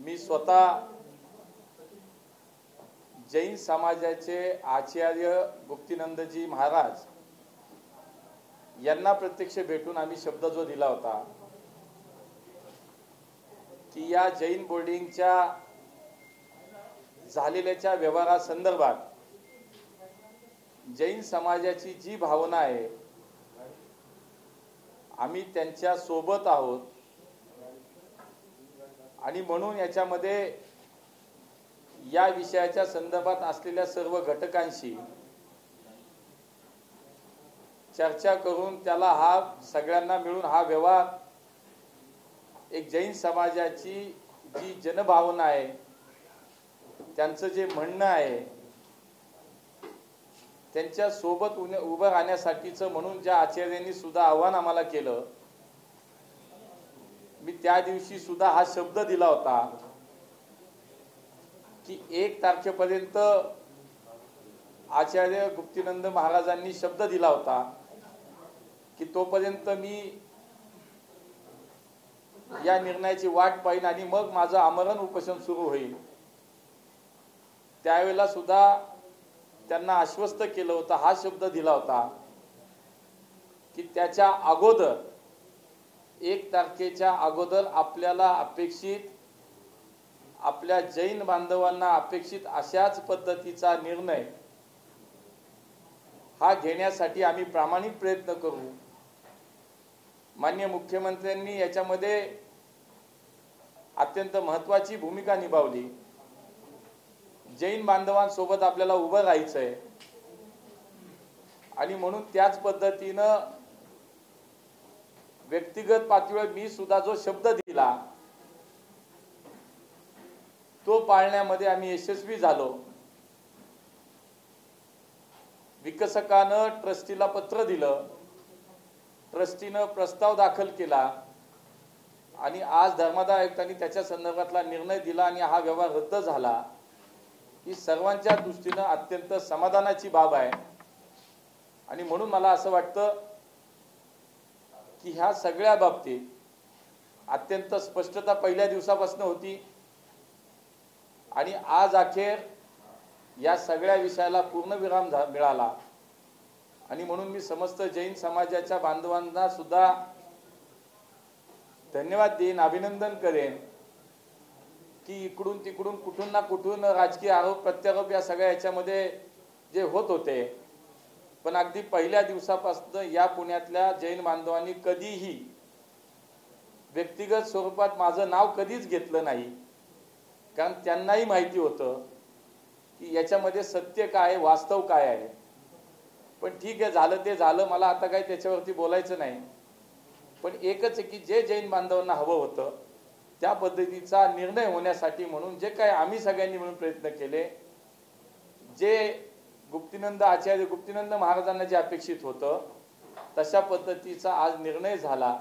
मी स्वतः जैन समाजाचे आचार्य गुप्तीनंदजी महाराज यांना प्रत्यक्ष भेटून आम्ही शब्द जो दिला होता की या जैन बोर्डिंगच्या झालेल्या व्यवहारासंदर्भात जैन समाजाची जी भावना आहे आम्ही त्यांच्या सोबत आहोत आणि म्हणून याच्यामध्ये या विषयाच्या संदर्भात असलेल्या सर्व घटकांशी चर्चा करून त्याला सगळ्यांना मिळून व्यवहार एक जैन समाजाची जी जनभावना आहे त्यांचं जे म्हणणं आहे त्यांच्या सोबत उभं राहण्यासाठीचं म्हणून ज्या आचार्यांनी सुद्धा आव्हान आम्हाला केलं मी त्या दिवशी सुद्धा हा शब्द दिला होता की 1 तारखेपर्यंत आचार्य गुप्तीनंद महाराजांनी शब्द दिला होता की तोपर्यंत मी या निर्णयाची वाट पाहीन आणि मग माझं आमरण उपोषण सुरू होईल। त्यावेळेला सुद्धा त्यांना आश्वस्त केलं होतं, हा शब्द दिला होता की त्याच्या अगोदर 1 तारखेच्या अगोदर आपल्याला अपेक्षित आपल्या जैन बांधवांना अपेक्षित अशाच पद्धतीचा निर्णय हा घेण्यासाठी आम्ही प्रामाणिक प्रयत्न करू। माननीय मुख्यमंत्र्यांनी याच्यामध्ये अत्यंत महत्त्वाची भूमिका निभावली। जैन बांधवांसोबत आपल्याला उभं राहायचंय आणि म्हणून त्याच पद्धतीनं व्यक्तिगत पातळीवर मी सुद्धा जो शब्द दिला तो पाळण्यामध्ये आम्ही यशस्वी झालो। विकसकानं ट्रस्टीला पत्र दिलं, ट्रस्टीनं प्रस्ताव दाखल केला आणि आज धर्मादाय आयुक्तांनी त्याच्या संदर्भातला निर्णय दिला आणि हा व्यवहार रद्द झाला। ही सर्वांच्या दृष्टीनं अत्यंत समाधानाची बाब आहे आणि म्हणून मला असं वाटतं की ह्या सगळ्या बाबतीत अत्यंत स्पष्टता पहिल्या दिवसापासून होती आणि आज अखेर या सगळ्या विषयाला पूर्णविराम मिळाला आणि म्हणून मी समस्त जैन समाजाच्या बांधवांना सुद्धा धन्यवाद देईन, अभिनंदन करेन की इकडून तिकडून कुठून ना कुठून राजकीय आरोप प्रत्यारोप या सगळ्या याच्यामध्ये जे होत होते, पण अगदी पहिल्या दिवसापासून या पुण्यातल्या जैन बांधवांनी कधीही व्यक्तिगत स्वरूपात माझं नाव कधीच घेतलं नाही, कारण त्यांनाही माहिती होतं की याच्यामध्ये सत्य काय आहे, वास्तव काय आहे। पण ठीक आहे, झालं ते झालं, मला आता काही त्याच्यावरती बोलायचं नाही। पण एकच आहे की जे जैन बांधवांना हवं होतं त्या पद्धतीचा निर्णय होण्यासाठी म्हणून जे काही आम्ही सगळ्यांनी मिळून प्रयत्न केले, जे आचार्य गुप्तीनंद महाराजांना जे अपेक्षित होतं तशा पद्धतीचा आज निर्णय झाला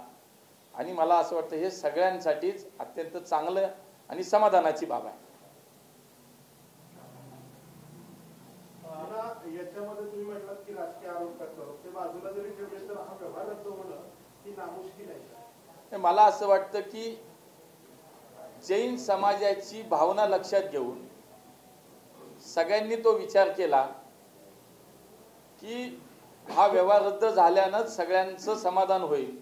आणि मला असं वाटतं हे सगळ्यांसाठीच अत्यंत चांगलं आणि समाधानाची बाब आहे। याच्यामध्ये तुम्ही म्हटलात की राजकीय आरोप प्रत्यारोप ते बाजूला जरी ठेवले तर हा व्यवहार रद्द होणं ही नामुष्की नाही। मला असं वाटतं की जैन समाजाची भावना लक्षात घेऊन सगळ्यांनी तो विचार केला की हा व्यवहार रद्द झाल्यानंच सगळ्यांचं समाधान होईल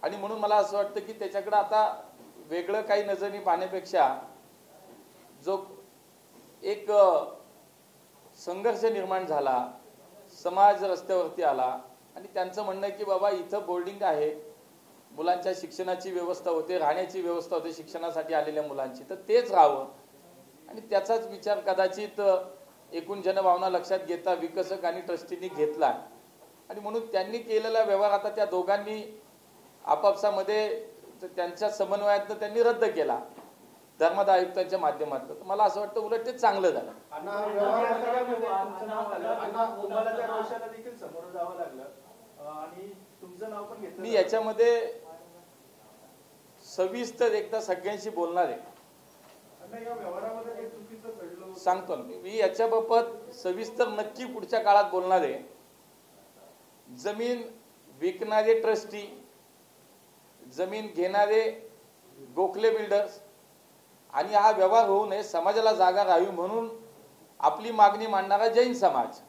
आणि म्हणून मला असं वाटतं की त्याच्याकडे आता वेगळं काही नजरेने पाहण्यापेक्षा जो एक संघर्ष निर्माण झाला, समाज रस्त्यावरती आला आणि त्यांचं म्हणणं आहे की बाबा इथं बोर्डिंग आहे, मुलांच्या शिक्षणाची व्यवस्था होते, राहण्याची व्यवस्था होते शिक्षणासाठी आलेल्या मुलांची, तर तेच राहावं आणि त्याचाच विचार कदाचित एकूण जनभावना लक्षात घेता विकसक आणि ट्रस्टींनी घेतला आणि म्हणून त्यांनी केलेला व्यवहार आता त्या दोघांनी आपापसामध्ये त्यांच्या समन्वयातनं त्यांनी रद्द केला धर्मादाय आयुक्तांच्या माध्यमातून। मला असं वाटतं उलट ते चांगलं झालं। मी याच्यामध्ये सविस्तर एकदा सगळ्यांशी बोलणार आहे, सांगतो मी याच्याबाबत सविस्तर नक्की पुढच्या काळात बोलणार आहे। जमीन विकणारे ट्रस्टी, जमीन घेणारे गोखले बिल्डर्स आणि हा व्यवहार होऊ नये, समाजाला जागा राहावी म्हणून आपली मागणी मांडणारा जैन समाज,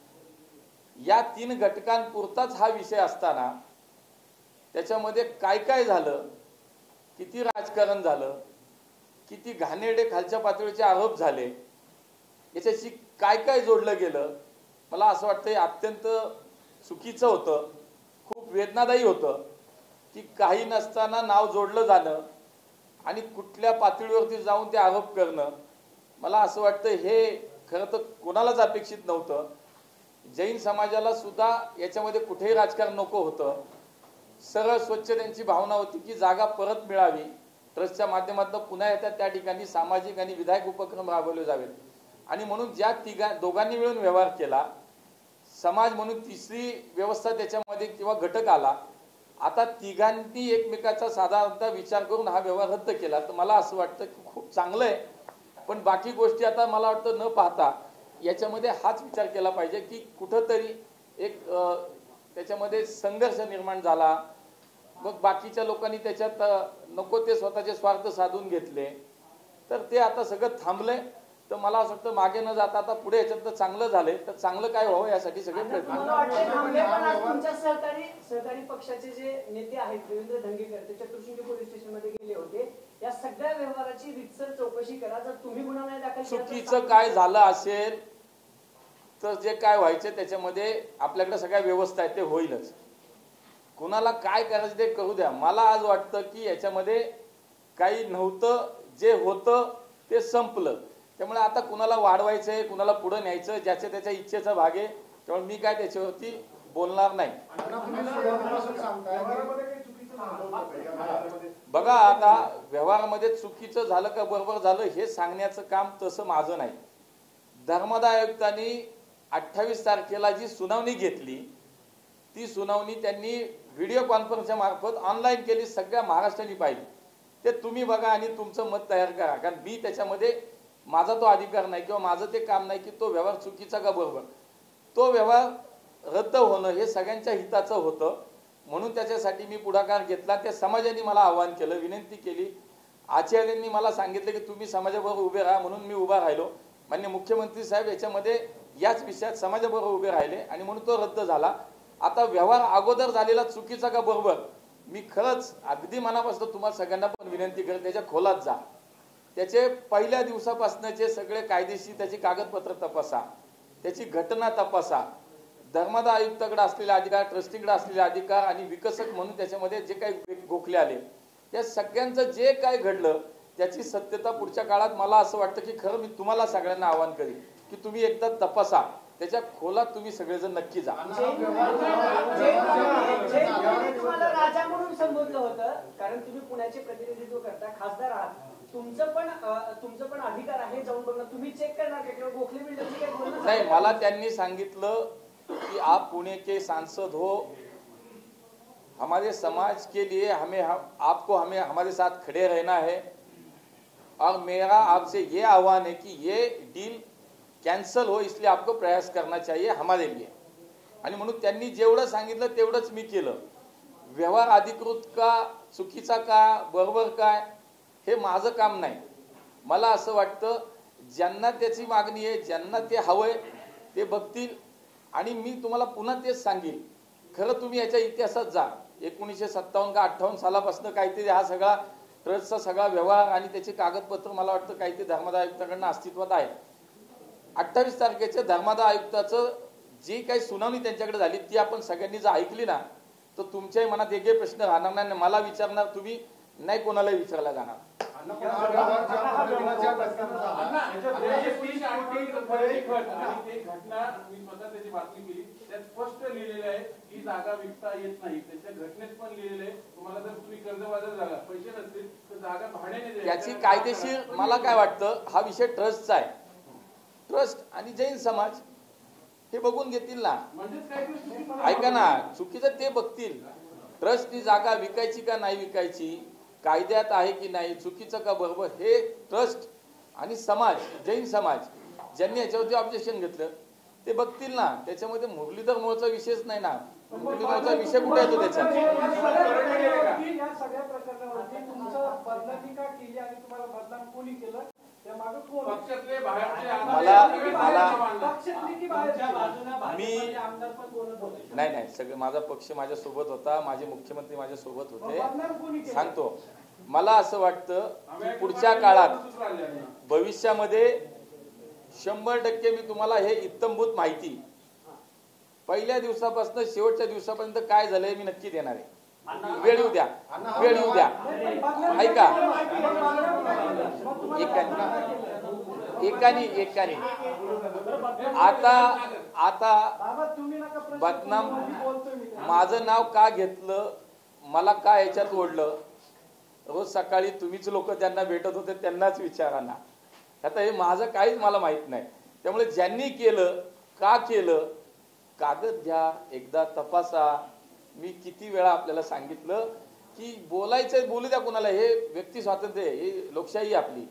या 3 घटकांपुरताच हा विषय असताना त्याच्यामध्ये काय काय झालं, किती राजकारण झालं, किती घाणेरडे खालच्या पातळीचे आरोप झाले, याच्याशी काय काय जोडलं गेलं, मला असं वाटतं हे अत्यंत चुकीचं होतं, खूप वेदनादायी होतं की काही नसताना नाव जोडलं जाणं आणि कुठल्या पातळीवरती जाऊन ते आरोप करणं. मला असं वाटतं हे खरं तर कोणालाच अपेक्षित नव्हतं. जैन समाजाला सुद्धा याच्यामध्ये कुठेही राजकारण नको होतं. सरळ स्वच्छ त्यांची भावना होती की जागा परत मिळावी, ट्रस्टच्या माध्यमातून पुन्हा येतात त्या ठिकाणी सामाजिक आणि विधायक उपक्रम राबवले जावेत. आणि म्हणून ज्या दोघांनी मिळून व्यवहार केला, समाज म्हणून तिसरी व्यवस्था त्याच्यामध्ये किंवा घटक आला, आता तिघांनी एकमेकाचा साधारणतः विचार करून हा व्यवहार रद्द केला, तर मला असं वाटतं की खूप चांगलं आहे. पण बाकी गोष्टी आता मला वाटतं न पाहता याच्यामध्ये हाच विचार केला पाहिजे की कुठंतरी एक त्याच्यामध्ये संघर्ष निर्माण झाला, मग बाकीच्या लोकांनी त्याच्यात नको ते स्वतःचे स्वार्थ साधून घेतले, तर ते आता सगळं थांबलंय. तर मला असं वाटतं मागे न जाता आता पुढे याच्यात चांगलं झालंय, तर चांगलं काय व्हावं यासाठी सगळे प्रयत्न. तुमच्या सहकारी पक्षाचे जे नेते आहेत देवेंद्र धंगेकर ते चतुर्शृंगी पोलीस स्टेशन मध्ये गेले होते. या सगळ्या व्यवहाराची रीतसर चौकशी करा. जर तुम्ही गुन्हा नाही दाखल केला, चुकीचं काय झालं असेल तर जे काय व्हायचं त्याच्यामध्ये आपल्याकडे सगळ्या व्यवस्था आहेत, ते होईलच. कुणाला काय करायचं ते करू द्या. मला आज वाटतं की याच्यामध्ये काही नव्हतं, जे होतं ते संपलं. त्यामुळे आता कुणाला वाढवायचंय, कुणाला पुढे न्यायचं, ज्याच्या त्याच्या इच्छेचा भाग आहे. त्यामुळे मी काय त्याच्यावरती बोलणार नाही. बघा, आता व्यवहारामध्ये चुकीचं झालं का बरोबर झालं हे सांगण्याचं काम तसं माझं नाही. धर्मादाय आयुक्तांनी 28 तारखेला जी सुनावणी घेतली, ती सुनावणी त्यांनी व्हिडिओ कॉन्फरन्सच्या मार्फत ऑनलाईन केली, सगळ्या महाराष्ट्राने पाहिली. ते तुम्ही बघा आणि तुमचं मत तयार करा. कारण मी त्याच्यामध्ये माझा तो अधिकार नाही किंवा माझं ते काम नाही की तो व्यवहार चुकीचा का बरोबर. तो व्यवहार रद्द होणं हे सगळ्यांच्या हिताचं होतं, म्हणून त्याच्यासाठी मी पुढाकार घेतला. त्या समाजाने मला आवाहन केलं, विनंती केली. आचार्यांनी मला सांगितलं की तुम्ही समाजाबरोबर उभे राहा, म्हणून मी उभा राहिलो. माननीय मुख्यमंत्री साहेब याच्यामध्ये याच विषयात समाजाबरोबर उभे राहिले आणि म्हणून तो रद्द झाला. आता व्यवहार अगोदर झालेला चुकीचा का बरोबर, मी खरंच अगदी मनापासून तुम्हाला सगळ्यांना पण विनंती करते, त्याच्या खोलात जा. त्याचे पहिल्या दिवसापासूनचे सगळे कायदेशीर त्याची कागदपत्र तपासा, त्याची घटना तपासा. धर्मादाय आयुक्ताकडे असलेले अधिकार, ट्रस्टीकडे असलेले अधिकार आणि विकसक म्हणून त्याच्यामध्ये जे काही गोखले आले, त्या सगळ्यांचं जे काय घडलं त्याची सत्यता पुढच्या काळात मला असं वाटतं की खरं मी तुम्हाला सगळ्यांना आवाहन करीन की तुम्ही एकदा तपासा, त्याच्या खोलात तुम्ही सगळेजण नक्की जा. तुम्हाला राजा म्हणून संबोधलं होतं कारण तुम्ही पुण्याचे प्रतिनिधित्व करता, खासदार आहात. तुमचं पण अधिकार आहे जाऊन बघणं. तुम्ही चेक करणार का किंवा गोखले बिल्डरची काही बोलणं नाही. मला त्यांनी सांगितलं कि आप पुणे के सांसद हो, हमारे समाज के लिए आपको हमारे साथ खड़े रहना है और मेरा आपसे ये आह्वान है कि ये डील कैंसल हो, इसलिए आपको प्रयास करना चाहिए हमारे लिए. आणि म्हणून त्यांनी जेवढं सांगितलं तेवढंच मी केलं. व्यवहार अधिकृत का, चुकीचा का, बरोबर काय, हे माझं काम नाही. मला असं वाटतं ज्यांना त्याची मागणी आहे, ज्यांना ते हवंय ते बघतील. आणि मी तुम्हाला पुन्हा तेच सांगेन, खरं तुम्ही याच्या इतिहासात जा. 1957 का 58 सालापासून काहीतरी हा सगळा ट्रस्टचा सगळा व्यवहार आणि त्याचे कागदपत्र मला वाटतं काहीतरी धर्मादाय आयुक्ताकडनं अस्तित्वात आहे. 28 तारखेच्या धर्मादाय आयुक्ताचं जी काही सुनावणी त्यांच्याकडे झाली ती आपण सगळ्यांनी जर ऐकली ना, तर तुमच्याही मनात एकही प्रश्न राहणार नाही. मला विचारणार तुम्ही नाही, कोणालाही विचारला जाणार. स्पष्ट लिहिलेलं आहे की जागा विकता येत नाही. त्याच्या घटनेत पण लिहिलेलं आहे तुम्हाला जर तुम्ही कर्जबाजार झाला, पैसे नसतील तर जागा भाड्याने द्या. त्याची कायदेशीर मला काय वाटतं, हा विषय ट्रस्टचा आहे. ट्रस्ट आणि जैन समाज हे बघून घेतील ना. ऐका ना, चुकीचं ते बघतील. ट्रस्टची जागा विकायची का नाही विकायची, कायद्यात आहे की नाही, चुकीचं का बरोबर, हे ट्रस्ट आणि समाज, जैन समाज ज्यांनी याच्यावरती ऑब्जेक्शन घेतलं ते बघतील ना. त्याच्यामध्ये मुरलीधर मोहचा विषयच नाही ना. मुरलीधर मोहचा विषय कुठे येतो त्याच्यात. या सगळ्या प्रकरणावरती तुमचं बदनामी का केली आणि तुम्हाला बदनाम कोणी केलं नाही सगळे माझा पक्ष माझ्या सोबत होता, माझे मुख्यमंत्री माझ्या सोबत होते. सांगतो, मला असं वाटतं की पुढच्या काळात भविष्यामध्ये 100% मी तुम्हाला हे इत्तमभूत माहिती पहिल्या दिवसापासून शेवटच्या दिवसापर्यंत काय झालंय मी नक्की देणार आहे. वेळ येऊ द्या, वेळ येऊ द्या. ऐका, एकानी आता बदनाम माझं नाव का घेतलं, मला का याच्यात ओढलं, रोज सकाळी तुम्हीच लोक ज्यांना भेटत होते त्यांनाच विचारा ना. आता हे माझं काहीच मला माहित नाही. त्यामुळे ज्यांनी केलं, का केलं, कागद घ्या, एकदा तपासा. मी किती वेळा आपल्याला सांगितलं की बोलायचं बोलू द्या कुणाला, हे व्यक्ती स्वातंत्र्य आहे, ही लोकशाही आपली.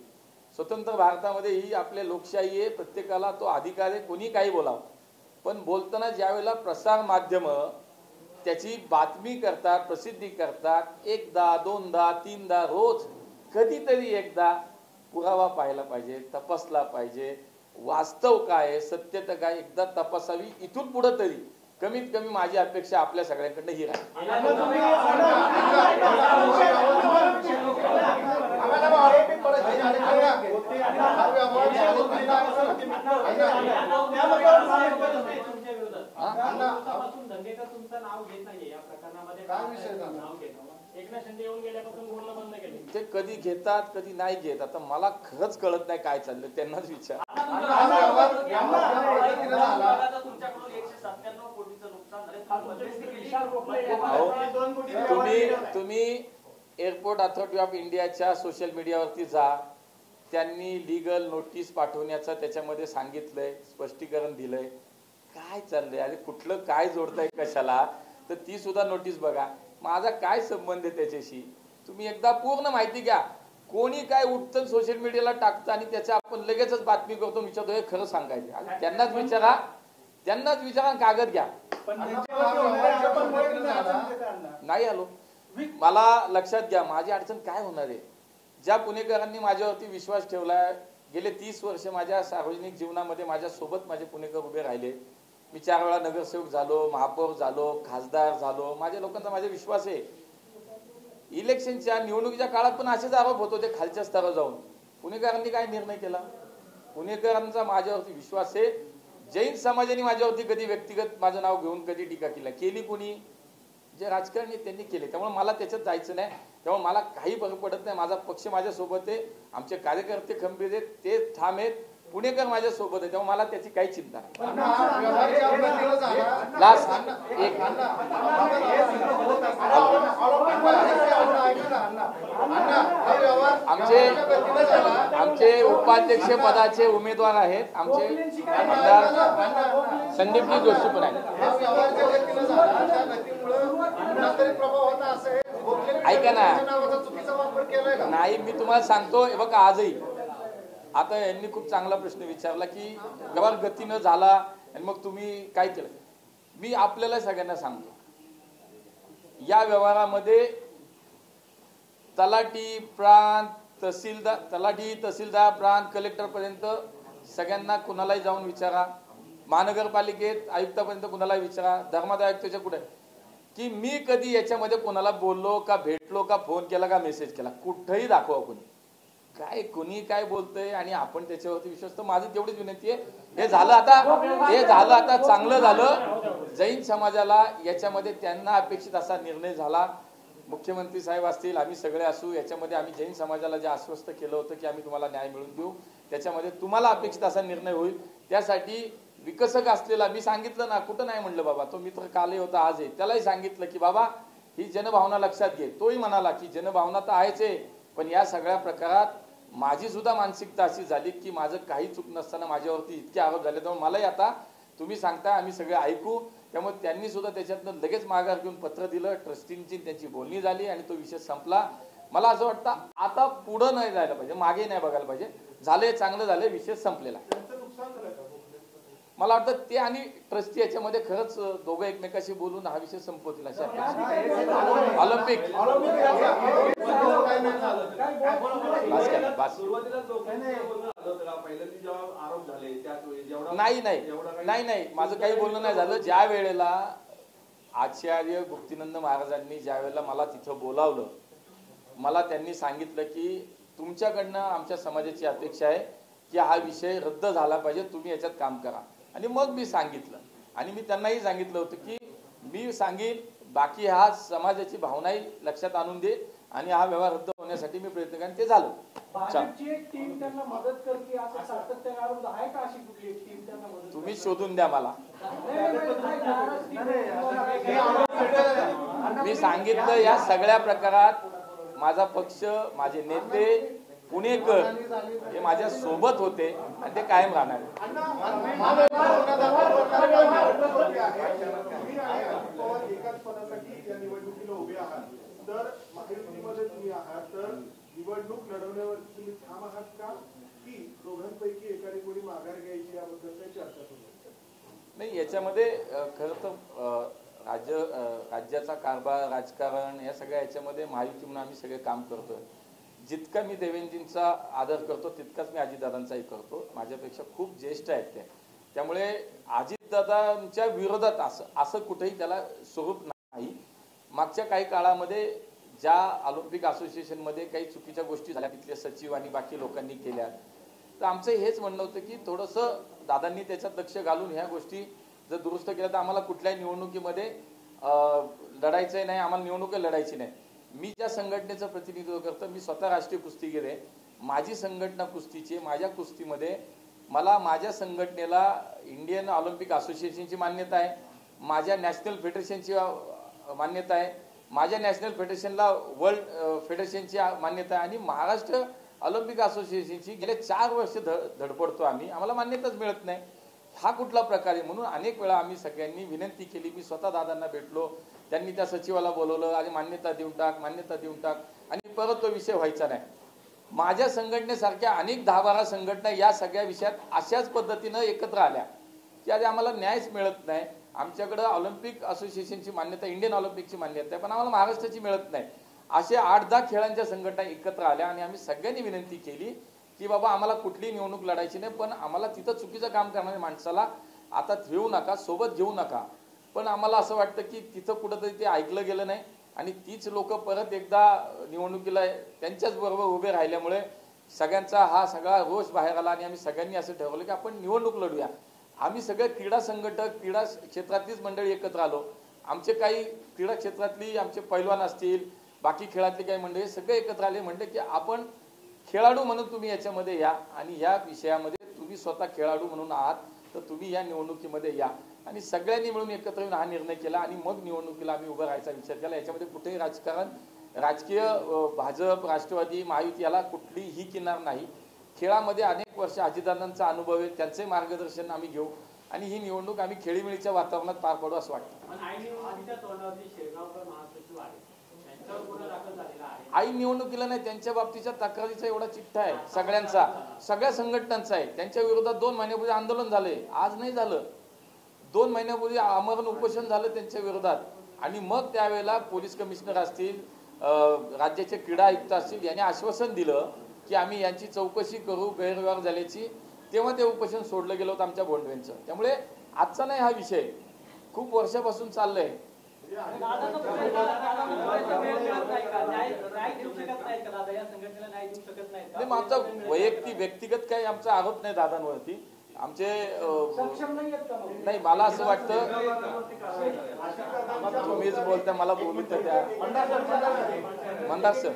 स्वतंत्र भारतामध्ये ही आपल्या लोकशाही आहे, प्रत्येकाला तो अधिकार आहे, कोणी काही बोलावं. पण बोलताना ज्यावेळेला प्रसार माध्यम त्याची बातमी करतात, प्रसिद्धी करतात, एकदा दोनदा तीनदा रोज कधीतरी एकदा पुरावा पाहायला पाहिजे, तपासला पाहिजे. वास्तव काय, सत्यता काय एकदा तपासावी. इथून पुढे तरी कमीत कमी माझी अपेक्षा आपल्या सगळ्यांकडनं ही राहील. ते कधी घेतात कधी नाही घेत. आता मला खरंच कळत नाही काय चाललं, त्यांनाच विचार. तुम्ही एअरपोर्ट अथॉरिटी ऑफ इंडियाच्या सोशल मीडियावरती जा, त्यांनी लीगल नोटीस पाठवण्याचं त्याच्यामध्ये सांगितलंय, स्पष्टीकरण दिलंय. काय चाललंय, अरे कुठलं काय जोडताय कशाला, तर ती सुद्धा नोटीस बघा. माझा काय संबंध आहे त्याच्याशी, तुम्ही एकदा पूर्ण माहिती घ्या. कोणी काय उठतं सोशल मीडियाला टाकतं आणि त्याच्या आपण लगेचच बातमी करतो, विचारतो हे खरं सांगायचं. त्यांनाच विचारा, कागद घ्या. नाही आलो, मला लक्षात घ्या माझी अडचण काय होणार आहे. ज्या पुणेकरांनी माझ्यावरती विश्वास ठेवलाय, गेले 30 वर्ष माझ्या सार्वजनिक जीवनामध्ये माझ्या सोबत माझे पुणेकर उभे राहिले. मी 4 वेळा नगरसेवक झालो, महापौर झालो, खासदार झालो. माझ्या लोकांचा माझा विश्वास आहे. इलेक्शनच्या निवडणुकीच्या काळात पण असेच आरोप होत होते खालच्या स्तरावर जाऊन. पुणेकरांनी काय निर्णय केला, पुणेकरांचा माझ्यावरती विश्वास आहे. जैन समाजाने माझ्यावरती कधी व्यक्तिगत माझं नाव घेऊन कधी टीका केली कोणी, जे राजकारणी त्यांनी केले. त्यामुळे मला त्याच्यात जायचं नाही. त्यामुळे मला काही फरक पडत नाही. माझा पक्ष माझ्यासोबत आहे, आमचे कार्यकर्ते खंबीर आहेत, ते ठाम आहेत, पुणेकर माझ्या सोबत आहे. त्यामुळे मला त्याची काही चिंता नाही. आमचे उपाध्यक्ष पदाचे उमेदवार आहेत, आमचे आमदार संदीपजी जोशी पण आहेत. ऐका ना, नाही मी तुम्हाला सांगतो, बघा आजही आता यांनी खूप चांगला प्रश्न विचारला की व्यवहार गतीनं झाला आणि मग तुम्ही काय केलं. मी आपल्याला सगळ्यांना सांगतो, या व्यवहारामध्ये तलाठी प्रांत तहसीलदार प्रांत कलेक्टर पर्यंत सगळ्यांना कुणालाही जाऊन विचारा, महानगरपालिकेत आयुक्तापर्यंत कुणालाही विचारा, धर्मादाय आयुक्ताच्या कुठे, की मी कधी याच्यामध्ये कोणाला बोललो का, भेटलो का, फोन केला का, मेसेज केला, कुठेही दाखवा कोणी. काय कोणी काय बोलतंय आणि आपण त्याच्यावरती विश्वास. तर माझी तेवढीच विनंती आहे, हे झालं आता चांगलं झालं. जैन समाजाला याच्यामध्ये त्यांना अपेक्षित असा निर्णय झाला. मुख्यमंत्री साहेब असतील, आम्ही सगळे असू, याच्यामध्ये आम्ही जैन समाजाला जे आश्वस्त केलं होतं की आम्ही तुम्हाला न्याय मिळवून देऊ, त्याच्यामध्ये तुम्हाला अपेक्षित असा निर्णय होईल. त्यासाठी विकसक असलेला मी सांगितलं ना, कुठं नाही म्हणलं बाबा, तो मित्र कालही होता आज आहे, त्यालाही सांगितलं की बाबा ही जनभावना लक्षात घे. तोही म्हणाला की जनभावना तर आहेच आहे, पण या सगळ्या प्रकारात माझी सुद्धा मानसिकता अशी झाली की माझं काही चूक नसताना माझ्यावरती इतके आरोप झाले. त्यामुळे मलाही आता तुम्ही सांगता आम्ही सगळे ऐकू. त्यामुळे त्यांनी सुद्धा त्याच्यातनं लगेच माघार घेऊन पत्र दिलं, ट्रस्टींची त्यांची बोलणी झाली आणि तो विषय संपला. मला असं वाटतं आता पुढं नाही जायला पाहिजे, मागे नाही बघायला पाहिजे. झाले चांगलं झालं, विषय संपलेला. मला वाटतं ते आणि ट्रस्टी याच्यामध्ये खरंच दोघं एकमेकाशी बोलून हा विषय संपवतील अशा. ऑलिम्पिक सुरुवातीला पहिल्यांदा जेव्हा आरोप झाले त्याच वेळी नाही माझं काही बोलणं नाही झालं. ज्या वेळेला आचार्य गुप्तीनंद महाराजांनी ज्या वेळेला मला तिथं बोलावलं, मला त्यांनी सांगितलं की तुमच्याकडनं आमच्या समाजाची अपेक्षा आहे की हा विषय रद्द झाला पाहिजे, तुम्ही याच्यात काम करा. आणि मग मी सांगितलं आणि मी त्यांनाही सांगितलं होतं की मी सांगेन, बाकी हा समाजाची भावनाही लक्षात आणून दे आणि हा व्यवहार रद्द होण्यासाठी मी प्रयत्न करेन. ते झालं. भाजपची एक टीम त्यांना मदत करते असं सातत्याने आरोप आहे का? अशी कुठली एक टीम त्यांना मदत? तुम्ही शोधून द्या मला. मी सांगितलं या सगळ्या प्रकारात माझा पक्ष, माझे नेते, पुणेकर हे माझ्या सोबत होते आणि ते कायम राहणार. एकाच पदासाठी या निवडणुकीला उभे आहात, तर महायुतीमध्ये तुम्ही आहात, तर निवडणूक लढवण्यावर तुम्ही ठाम आहात का, की दोघांपैकी एकाने कोणी माघार घ्यायची याबद्दल काही चर्चा सुरू आहे? नाही, याच्यामध्ये खरं तर राज्याचा कारभार, राजकारण या सगळ्या याच्यामध्ये महायुती म्हणून आम्ही सगळे काम करतोय. जितका मी देवेंद्रजींचा आदर करतो तितकाच मी अजितदादांचाही करतो. माझ्यापेक्षा खूप ज्येष्ठ आहेत ते, त्यामुळे अजितदादांच्या विरोधात असं कुठेही त्याला स्वरूप नाही. मागच्या काही काळामध्ये ज्या ऑलिम्पिक असोसिएशनमध्ये काही चुकीच्या गोष्टी झाल्या, तिथले सचिव आणि बाकी लोकांनी केल्या, तर आमचं हेच म्हणणं होतं की थोडंसं दादांनी त्याच्यात लक्ष घालून ह्या गोष्टी जर दुरुस्त केल्या तर आम्हाला कुठल्याही निवडणुकीमध्ये लढायचंही नाही, आम्हाला निवडणूक लढायची नाही. मी ज्या संघटनेचं प्रतिनिधित्व करतो, मी स्वतः राष्ट्रीय कुस्तीगीर आहे. माझी संघटना कुस्तीची, माझ्या कुस्तीमध्ये मला माझ्या संघटनेला इंडियन ऑलिम्पिक असोसिएशनची मान्यता आहे, माझ्या नॅशनल फेडरेशनची मान्यता आहे, माझ्या नॅशनल फेडरेशनला वर्ल्ड फेडरेशनची मान्यता आहे आणि महाराष्ट्र ऑलिम्पिक असोसिएशनची गेले 4 वर्ष धडपडतो आम्ही, आम्हाला मान्यताच मिळत नाही. हा कुठला प्रकार आहे? म्हणून अनेक वेळा आम्ही सगळ्यांनी विनंती केली. मी स्वतः दादांना भेटलो, त्यांनी त्या सचिवाला बोलवलं आणि मान्यता देऊन टाक आणि परत तो विषय व्हायचा नाही. माझ्या संघटनेसारख्या अनेक 10-12 संघटना या सगळ्या विषयात अशाच पद्धतीनं एकत्र आल्या की आज आम्हाला न्यायच मिळत नाही. आमच्याकडं ऑलिम्पिक असोसिएशनची मान्यता, इंडियन ऑलिम्पिकची मान्यता आहे, पण आम्हाला महाराष्ट्राची मिळत नाही. असे 8-10 खेळांच्या संघटना एकत्र आल्या आणि आम्ही सगळ्यांनी विनंती केली की बाबा आम्हाला कुठली निवडणूक लढायची नाही, पण आम्हाला तिथं चुकीचं काम करणाऱ्या माणसाला आता ठेवू नका, सोबत घेऊ नका. पण आम्हाला असं वाटतं की तिथं कुठंतरी ते ऐकलं गेलं नाही आणि तीच लोक परत एकदा निवडणुकीला त्यांच्याच बरोबर उभे राहिल्यामुळे सगळ्यांचा हा सगळा रोष बाहेर आला आणि आम्ही सगळ्यांनी असं ठरवलं की आपण निवडणूक लढूया. आम्ही सगळे क्रीडा संघटक, क्रीडा क्षेत्रातलीच मंडळी एकत्र आलो. आमचे काही क्रीडा क्षेत्रातली आमचे पैलवान असतील, बाकी खेळातली काही मंडळी सगळे एकत्र आले. म्हणले की आपण खेळाडू म्हणून तुम्ही याच्यामध्ये या आणि या विषयामध्ये तुम्ही स्वतः खेळाडू म्हणून आहात, तर तुम्ही या निवडणुकीमध्ये या. आणि सगळ्यांनी मिळून एकत्र येऊन हा निर्णय केला आणि मग निवडणुकीला आम्ही उभं राहायचा विचार केला. याच्यामध्ये कुठेही राजकारण, राजकीय भाजप, राष्ट्रवादी, महायुती याला कुठलीही किनार नाही. खेळामध्ये अनेक वर्ष अजितदादांचा अनुभव आहे, त्यांचे मार्गदर्शन आम्ही घेऊ आणि ही निवडणूक आम्ही खेळीमेळीच्या वातावरणात पार पाडू असं वाटतं. आई निवडणुकीला नाही, त्यांच्या बाबतीच्या तक्रारीचा एवढा चिठ्ठा आहे सगळ्यांचा, सगळ्या संघटनांचा आहे. त्यांच्या विरोधात 2 महिन्यापूर्वी आंदोलन झाले, आज नाही झालं. 2 महिन्यापूर्वी आमरण उपोषण झालं त्यांच्या विरोधात आणि मग त्यावेळेला पोलीस कमिशनर असतील, राज्याचे क्रीडा आयुक्त असतील, यांनी आश्वासन दिलं की आम्ही यांची चौकशी करू गैरव्यवहार झाल्याची. तेव्हा ते उपोषण सोडलं गेलं होतं आमच्या बोंडवेंचं. त्यामुळे आजचा नाही हा विषय, खूप वर्षापासून चाललंय. आमचा वैयक्तिक व्यक्तिगत काही आमचा आरोप नाही दादांवरती. आमचे नाही, मला असं वाटतं तुम्हीच बोलता, मला बोलू तर त्या मंदार सर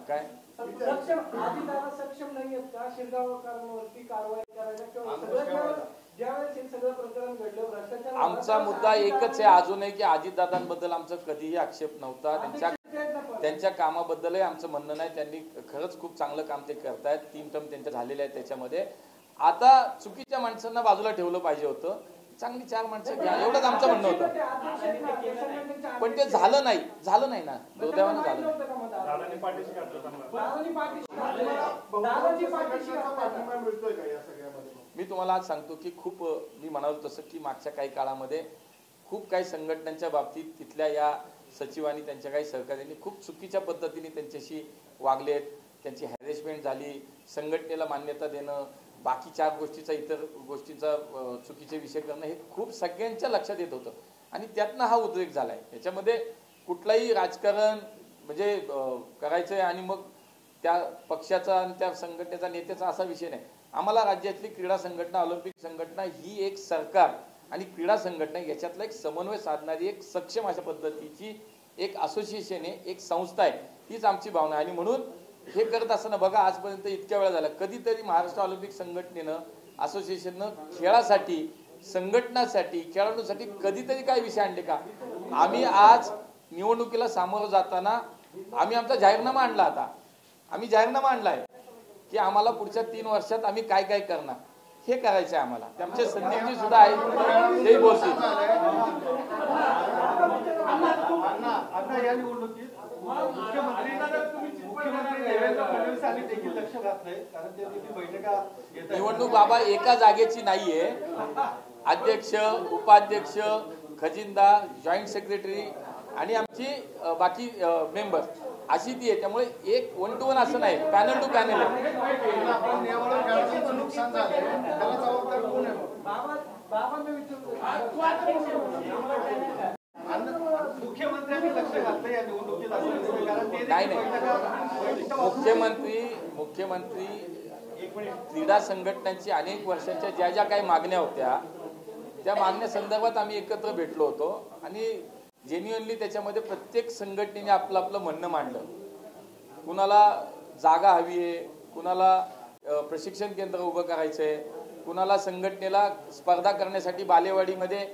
काय सक्षम नाही आहेत का शिरगावकरांवरती कारवाई करायला? आमचा मुद्दा एकच आहे अजूनही की अजितदादांबद्दल आमचा कधीही आक्षेप नव्हता. त्यांच्या कामाबद्दलही आमचं म्हणणं नाही. त्यांनी खरंच खूप चांगलं काम ते करतायत. 3 टर्म त्यांच्या झालेल्या आहेत. त्याच्यामध्ये आता चुकीच्या माणसांना बाजूला ठेवलं पाहिजे होतं. चांगली 4 माणसं घ्या, एवढंच आमचं म्हणणं होतं. पण ते झालं नाही ना, दुर्दैवानं झालं नाही. मी तुम्हाला आज सांगतो की खूप मी म्हणालो तसं की मागच्या काही काळामध्ये खूप काही संघटनांच्या बाबतीत तिथल्या या सचिवांनी, त्यांच्या काही सहकार्यांनी खूप चुकीच्या पद्धतीने त्यांच्याशी वागलेत. त्यांची हॅरेसमेंट झाली, संघटनेला मान्यता देणं, बाकी 4 गोष्टीचा इतर गोष्टीचा चुकीचे विषय करणं, हे खूप सगळ्यांच्या लक्षात येत होतं आणि त्यातनं हा उद्रेक झाला आहे. याच्यामध्ये कुठलाही राजकारण म्हणजे करायचं आहे आणि मग त्या पक्षाचा आणि त्या संघटनेचा नेत्याचा असा विषय नाही. आम्हाला राज्यातली क्रीडा संघटना, ऑलिम्पिक संघटना ही एक सरकार आणि क्रीडा संघटना याच्यातला एक समन्वय साधणारी एक सक्षम अशा पद्धतीची एक असोसिएशन आहे, एक संस्था आहे, हीच आमची भावना आहे. आणि म्हणून हे करत असताना बघा आजपर्यंत इतक्या वेळा झाला, कधीतरी महाराष्ट्र ऑलिम्पिक संघटनेनं असोसिएशननं खेळासाठी, संघटनासाठी, खेळाडूंसाठी कधीतरी काय विषय आणले का? आम्ही आज निवडणुकीला सामोरं जाताना आम्ही आमचा जाहीरनामा आणला. आता आम्ही जाहीरनामा आणलाय की आम्हाला पुढच्या 3 वर्षात आम्ही काय काय करणार हे करायचं आहे आम्हाला. ते आमचे संदीपजी सुद्धा आहेत, तेही बोलतील. या निवडणुकीत मुख्यमंत्री देवेंद्र फडणवीसांनी देखील लक्ष घातलंय, कारण ते देखील बैठका घेत आहेत. निवडणूक बाबा एका जागेची नाहीये. अध्यक्ष, उपाध्यक्ष, खजिनदार, जॉईंट सेक्रेटरी आणि आमची बाकी मेंबर अशी ती आहे. त्यामुळे एक 1 to 1 असं नाही, पॅनल टू पॅनल आहे. नुकसान झालं त्याला जबाबदार कोण आहे? मुख्यमंत्र्यांनी लक्ष घातलंय या निवडणुकीत, कारण ते नाही मुख्यमंत्री क्रीडा संघटनांची अनेक वर्षांच्या ज्या ज्या काही मागण्या होत्या त्या मागण्या संदर्भात आम्ही एकत्र भेटलो होतो आणि जेन्युअनली त्याच्यामध्ये प्रत्येक संघटनेने आपलं आपलं म्हणणं मांडलं. कुणाला जागा हवी आहे, कुणाला प्रशिक्षण केंद्र उभं करायचं आहे, कुणाला संघटनेला स्पर्धा करण्यासाठी बालेवाडीमध्ये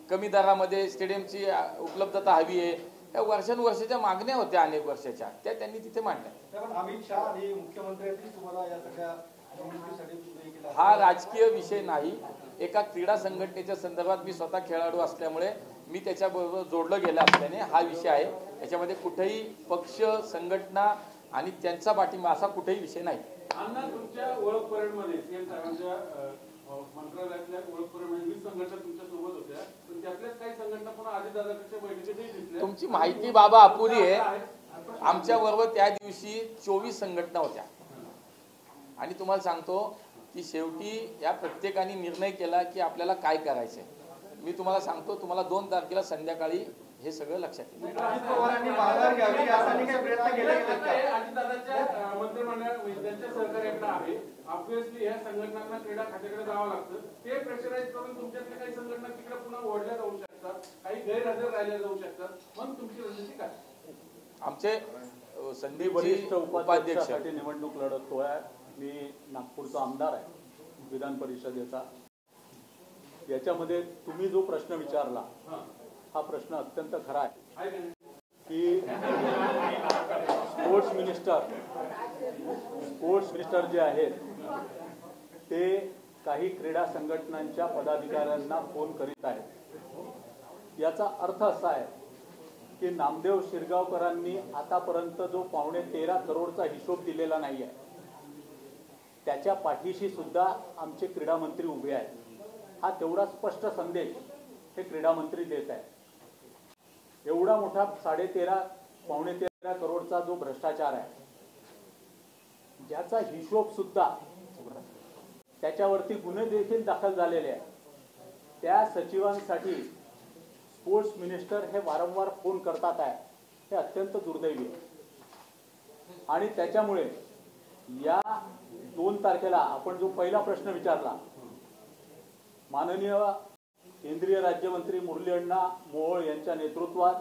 कमी दरामध्ये स्टेडियमची उपलब्धता हवी आहे. या वर्षानुवर्षाच्या मागण्या होत्या अनेक वर्षाच्या, त्या त्यांनी तिथे मांडल्या. अमित शहा आणि मुख्यमंत्र्यांनी तुम्हाला या सगळ्या निवडणुकीसाठी हा राजकीय विषय नाही. एका क्रीडा संघटनेच्या संदर्भात मी स्वतः खेळाडू असल्यामुळे मी त्याच्याबरोबर जोडलं गेलं असल्याने हा विषय आहे. याच्यामध्ये कुठेही पक्ष, संघटना आणि त्यांचा पाठिंबा असा कुठेही विषय नाही. अण्णा, तुमच्या ओळख परेडमध्ये सीएम साहेबांच्या मंत्रालयातल्या ओळख परेडमध्ये 20 संघटना तुमच्या सोबत होत्या, पण त्यातल्याच काही संघटना पुन्हा अजितदादांच्या बैठकीतही दिसल्या. तुमची माहिती बाबा अपुरी आहे. आमच्या बरोबर त्या दिवशी 24 संघटना होत्या आणि तुम्हाला सांगतो की शेवटी या प्रत्येकाने निर्णय केला की आपल्याला काय करायचंय. मी तुम्हाला सांगतो, तुम्हाला 2 तारखेला संध्याकाळी हे सगळं लक्षात येईल. अजित पवारांनी माघार घ्यावी यासाठी काही प्रयत्न केले अजितदादांच्या मंत्रिमंडळ त्यांच्या सहकार्याकडे आहे. ऑब्व्हियसली ह्या संघटनांना क्रीडा खात्याकडे जावं लागतं. ते प्रेशराईज करून तुमच्यातल्या काही संघटना तिकडे पुन्हा ओढल्या जाऊ शकतात, काही गैरहजर राहिल्या जाऊ शकतात. मग तुमची रणनीती काय? आमचे संदीप वरिष्ठ उपाध्यक्ष उपाध्यक्षासाठी निवडणूक लढतोय. मी नागपूरचा आमदार आहे विधान परिषदेचा. याच्यामध्ये तुम्ही जो प्रश्न विचारला हा प्रश्न अत्यंत खरा आहे की स्पोर्ट्स मिनिस्टर जे आहेत ते काही क्रीडा संघटनांच्या पदाधिकाऱ्यांना फोन करीत आहेत. याचा अर्थ असा आहे की नामदेव शिरगावकरांनी आतापर्यंत जो 13.25 करोडचा हिशोब दिलेला नाही आहे त्याच्या पाठीशी सुद्धा आमचे क्रीडा मंत्री उभे आहेत. हा तेवढा स्पष्ट संदेश हे क्रीडा मंत्री देत आहेत. एवढा मोठा 13.25 करोडचा जो भ्रष्टाचार आहे ज्याचा हिशोब सुद्धा त्याच्यावरती गुन्हे देखील दाखल झालेले आहेत, त्या सचिवांसाठी स्पोर्ट्स मिनिस्टर हे वारंवार फोन करतात आहे. हे अत्यंत दुर्दैवी आहे. आणि त्याच्यामुळे या 2 तारखेला आपण जो पहिला प्रश्न विचारला, माननीय केंद्रीय राज्यमंत्री मुरली अण्णा मोहोळ यांच्या नेतृत्वात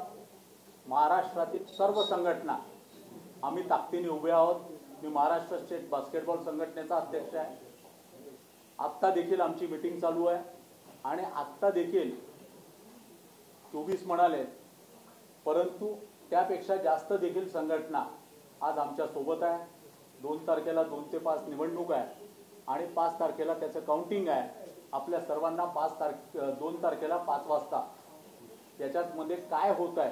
महाराष्ट्रातील सर्व संघटना आम्ही ताकदीने उभे आहोत. मी महाराष्ट्र स्टेट बास्केटबॉल संघटनेचा अध्यक्ष आहे. आत्ता देखील आमची मीटिंग चालू आहे आणि आत्ता देखील 24 म्हणाले, परंतु त्यापेक्षा जास्त देखील संघटना आज आमच्या सोबत आहे. 2 तारखेला 2 ते 5 निवडणूक आहे आणि 5 तारखेला त्याचं काउंटिंग आहे. आपल्या सर्वांना 2 तारखेला 5 वाजता याच्यात मध्ये काय होत आहे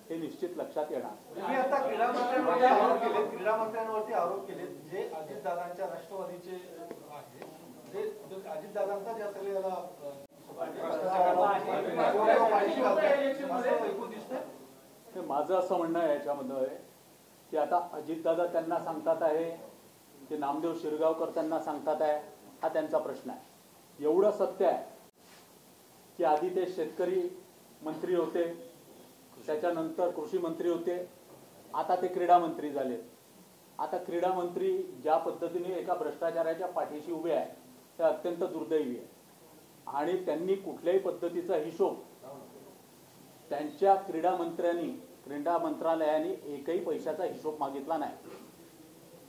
हे निश्चित लक्षात येणार. तुम्ही आता क्रीडा मंत्र्यांवरती आरोप केले जे अजितदादांच्या राष्ट्रवादीचे आहे, जे अजितदादांचा ज्या सगळ्याला माझं असं म्हणणं आहे याच्यामध्ये की आता अजितदादा त्यांना सांगतात आहे की नामदेव शिरगावकर त्यांना सांगतात आहे, हा त्यांचा प्रश्न आहे. एवढं सत्य आहे की आधी ते शेतकरी मंत्री होते, त्याच्यानंतर कृषी मंत्री होते, आता ते क्रीडा मंत्री झाले. आता क्रीडा मंत्री ज्या पद्धतीने एका भ्रष्टाचाराच्या पाठीशी उभे आहे ते अत्यंत दुर्दैवी आहे. आणि त्यांनी कुठल्याही पद्धतीचा हिशोब त्यांच्या क्रीडा मंत्रालयाने एकही पैशाचा हिशोब मागितला नाही.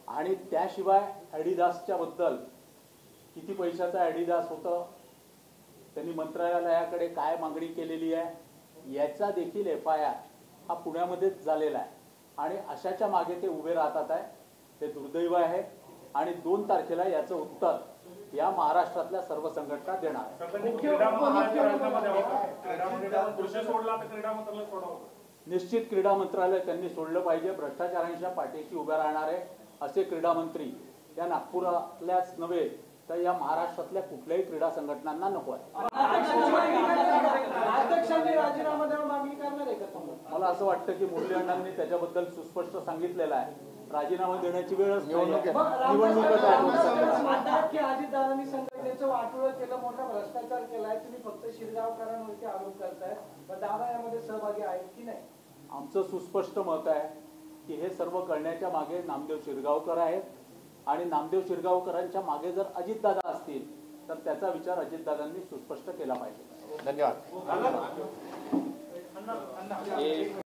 आणि त्याशिवाय ॲडिडासच्या बद्दल किती पैशाचा ॲडिडास होतं, त्यांनी मंत्रालयाकडे काय मागणी केलेली आहे याचा देखील FIR हा पुण्यामध्येच झालेला आहे. आणि अशाच्या मागे ते उभे राहतात आहे. ते दुर्दैव आहे. आणि 2 तारखेला याचं उत्तर या महाराष्ट्रातल्या सर्व संघटना देणार. निश्चित क्रीडा मंत्रालय त्यांनी सोडलं पाहिजे. भ्रष्टाचारांच्या पाठीशी उभ्या राहणारे असे क्रीडा मंत्री या नागपुरातल्याच नव्हे तर या महाराष्ट्रातल्या कुठल्याही क्रीडा संघटनांना नको आहे. मला असं वाटतं की मुरली अण्णांनी त्याच्याबद्दल सुस्पष्ट सांगितलेलं आहे. राजीनामा देण्याची वेळच निवडणूकच आहे. अजितदादांनी संघटनेचं वाटोळं केलं, मोठा भ्रष्टाचार केलाय, तुम्ही फक्त शिरगावकरांवरती आरोप करताय, पण दादा यामध्ये सहभागी आहेत की नाही? आमचं सुस्पष्ट मत आहे की हे सर्व करण्याच्या मागे नामदेव शिरगावकर आहेत. आणि नामदेव शिरगावकरांच्या मागे जर अजितदादा असतील तर त्याचा विचार अजितदादांनी सुस्पष्ट केला पाहिजे. धन्यवाद.